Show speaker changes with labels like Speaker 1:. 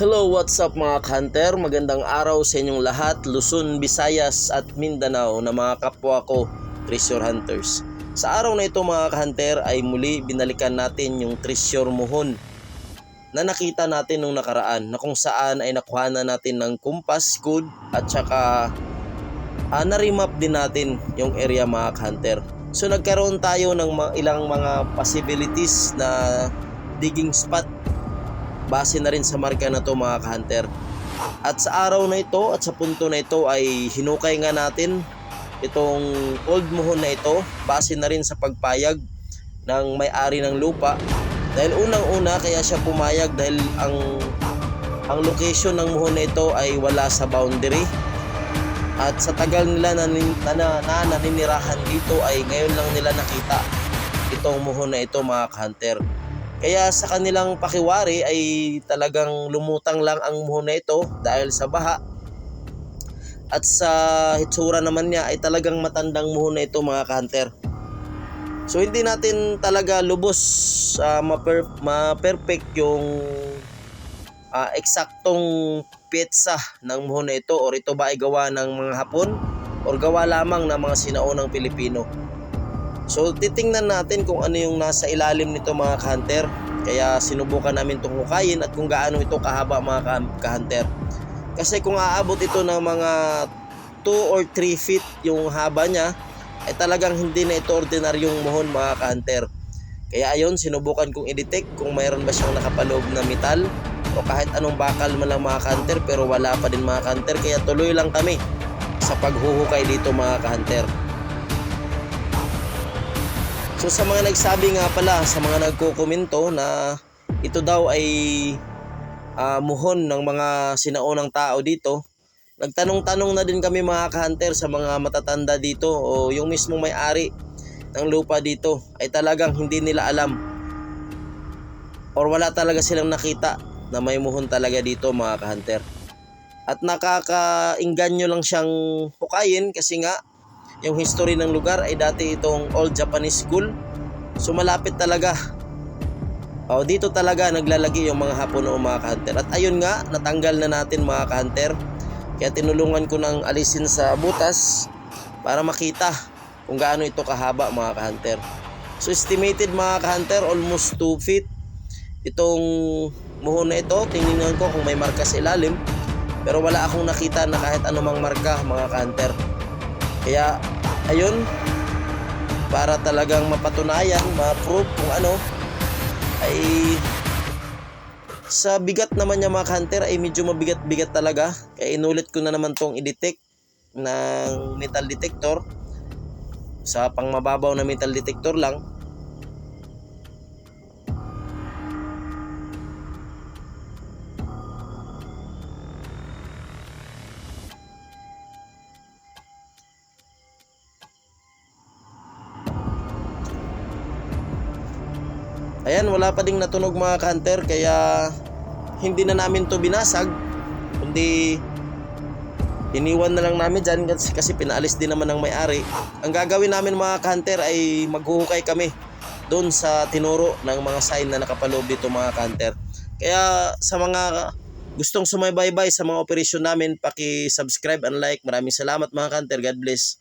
Speaker 1: Hello, what's up mga ka-hunter? Magandang araw sa inyong lahat, Luzon, Visayas at Mindanao na mga kapwa ko, treasure hunters. Sa araw na ito mga ka-hunter ay muli binalikan natin yung treasure muhon na nakita natin nung nakaraan, na kung saan ay nakuha na natin ng compass code at saka na-remap din natin yung area mga ka-hunter. So nagkaroon tayo ng ilang mga possibilities na digging spot base na rin sa marka na to mga ka-hunter. At sa araw na ito at sa punto na ito ay hinukay nga natin itong old muhon na ito base na rin sa pagpayag ng may-ari ng lupa. Dahil unang-una kaya siya pumayag dahil ang location ng muhon na ito ay wala sa boundary. At sa tagal nila na naninirahan dito ay ngayon lang nila nakita itong muhon na ito mga ka-hunter. Kaya sa kanilang pakiwari ay talagang lumutang lang ang muhon na ito dahil sa baha. At sa hitsura naman niya ay talagang matandang muhon na ito mga ka-hunter. So hindi natin talaga lubos ma-perfect yung eksaktong petsa ng muhon na ito, or ito ba ay gawa ng mga Hapon or gawa lamang ng mga sinaunang Pilipino. So titingnan natin kung ano yung nasa ilalim nito mga ka-hunter. Kaya sinubukan namin itong hukayin at kung gaano ito kahaba mga ka-hunter. Kasi kung aabot ito ng mga 2 or 3 feet yung haba niya, ay talagang hindi na ito ordinaryong muhon mga ka-hunter. Kaya ayun, sinubukan kong i-detect kung mayroon ba siyang nakapaloob na metal o kahit anong bakal man lang mga ka-hunter, pero wala pa din mga ka-hunter. Kaya tuloy lang kami sa paghuhukay dito mga ka-hunter. So sa mga nagsabi nga pala, sa mga nagkokomento na ito daw ay muhon ng mga sinaunang tao dito, nagtanong-tanong na din kami mga ka-hunter sa mga matatanda dito o yung mismong may-ari ng lupa dito, ay talagang hindi nila alam or wala talaga silang nakita na may muhon talaga dito mga ka-hunter. At nakakainganyo lang siyang hukayin kasi nga yung history ng lugar ay dati itong old Japanese school. So malapit talaga. Dito talaga naglalagi yung mga Hapon o mga ka-hunter. At ayun nga, natanggal na natin mga ka-hunter. Kaya tinulungan ko ng alisin sa butas para makita kung gaano ito kahaba mga ka-hunter. So estimated mga ka-hunter, almost 2 feet itong muhon na ito. Tingnan ko kung may marka sa ilalim, pero wala akong nakita na kahit anumang marka mga ka-hunter. Kaya ayun, para talagang mapatunayan, ma-prove kung ano, ay sa bigat naman niya mga ka-hunter ay medyo mabigat-bigat talaga. Kaya inulit ko na naman tong i-detect ng metal detector sa pangmababaw na metal detector lang. Ayan, wala pa ding natunog mga ka-hunter, kaya hindi na namin to binasag, kundi iniwan na lang namin dyan kasi pinaalis din naman ng may-ari. Ang gagawin namin mga ka-hunter ay maghuhukay kami doon sa tinuro ng mga sign na nakapaloob dito mga ka-hunter. Kaya sa mga gustong sumaybay sa mga operasyon namin, paki-subscribe and like. Maraming salamat mga ka-hunter. God bless.